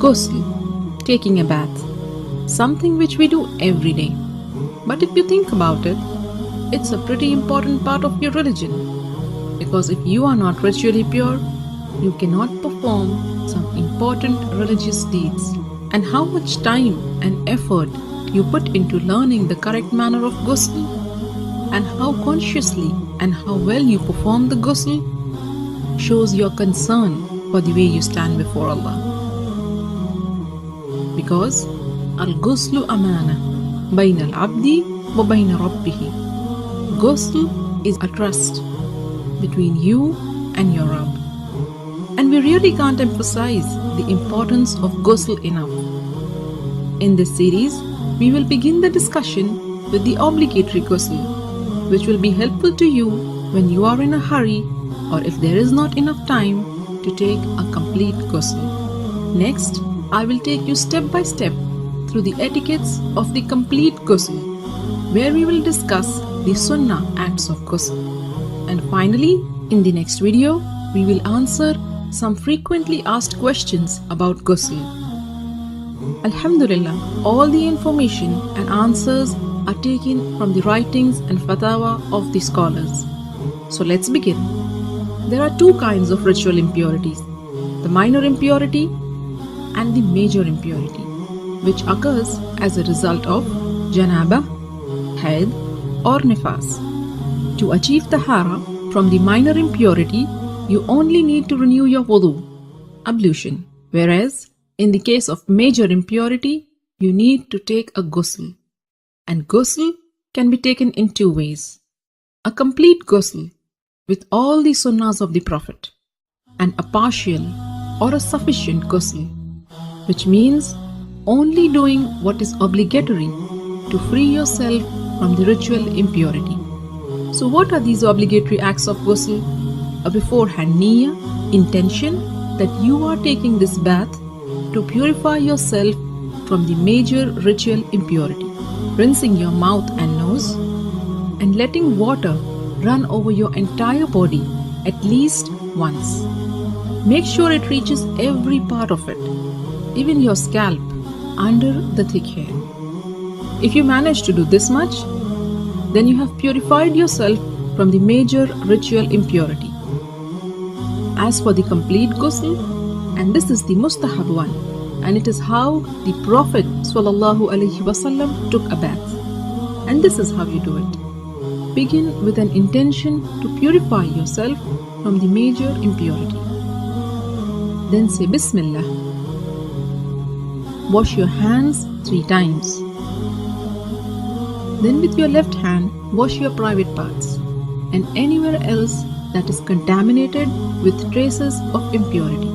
Ghusl, taking a bath, something which we do every day. But if you think about it, it's a pretty important part of your religion. Because if you are not ritually pure, you cannot perform some important religious deeds. And how much time and effort you put into learning the correct manner of ghusl, and how consciously and how well you perform the ghusl, shows your concern for the way you stand before Allah. Because al-ghuslu amana bayna al-abdi wa bayna rabbihi. Ghusl is a trust between you and your Rabb. And we really can't emphasize the importance of ghusl enough. In this series, we will begin the discussion with the obligatory ghusl, which will be helpful to you when you are in a hurry or if there is not enough time to take a complete ghusl. Next, I will take you step by step through the etiquettes of the complete ghusl, where we will discuss the sunnah acts of ghusl. And finally, in the next video, we will answer some frequently asked questions about ghusl. Alhamdulillah, all the information and answers are taken from the writings and fatwa of the scholars. So let's begin. There are two kinds of ritual impurities, the minor impurity and the major impurity, which occurs as a result of Janaba, Haid or Nifas. To achieve tahara from the minor impurity, you only need to renew your wudu, ablution, whereas in the case of major impurity, you need to take a ghusl. And ghusl can be taken in two ways: a complete ghusl with all the sunnahs of the Prophet, and a partial or a sufficient ghusl, which means only doing what is obligatory to free yourself from the ritual impurity. So what are these obligatory acts of ghusl? A beforehand niyyah, intention that you are taking this bath to purify yourself from the major ritual impurity. Rinsing your mouth and nose and letting water run over your entire body at least once. Make sure it reaches every part of it, even your scalp under the thick hair. If you manage to do this much, then you have purified yourself from the major ritual impurity. As for the complete ghusl, and this is the mustahab one, and it is how the Prophet ﷺ took a bath. And this is how you do it. Begin with an intention to purify yourself from the major impurity. Then say Bismillah. Wash your hands 3 times. Then with your left hand, wash your private parts and anywhere else that is contaminated with traces of impurity.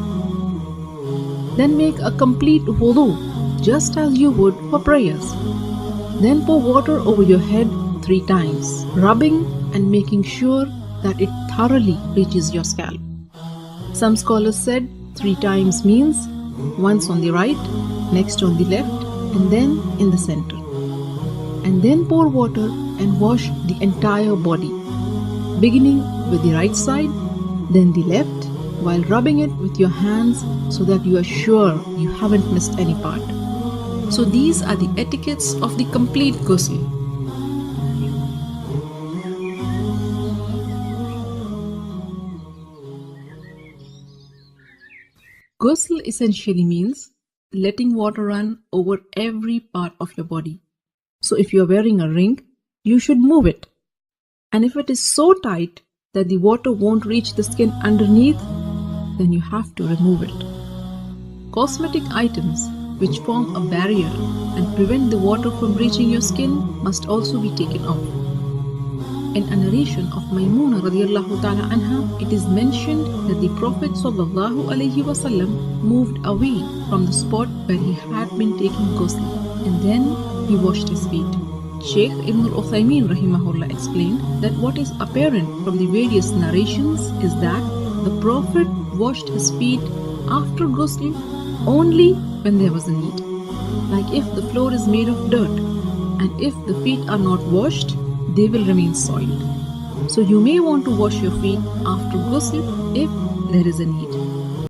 Then make a complete wudu, just as you would for prayers. Then pour water over your head 3 times, rubbing and making sure that it thoroughly reaches your scalp. Some scholars said 3 times means once on the right, next on the left, and then in the center. And then pour water and wash the entire body, beginning with the right side, then the left, while rubbing it with your hands so that you are sure you haven't missed any part. So these are the etiquettes of the complete ghusl. Ghusl essentially means letting water run over every part of your body. So if you are wearing a ring, you should move it. And if it is so tight that the water won't reach the skin underneath, then you have to remove it. Cosmetic items which form a barrier and prevent the water from reaching your skin must also be taken off. In a narration of Maymuna radiallahu ta'ala anha, it is mentioned that the Prophet sallallahu alaihi wasallam moved away from the spot where he had been taking ghusl, and then he washed his feet. Shaykh Ibn al-Uthaymeen rahimahullah explained that what is apparent from the various narrations is that the Prophet washed his feet after ghusl only when there was a need. Like if the floor is made of dirt, and if the feet are not washed, they will remain soiled. So you may want to wash your feet after ghusl if there is a need.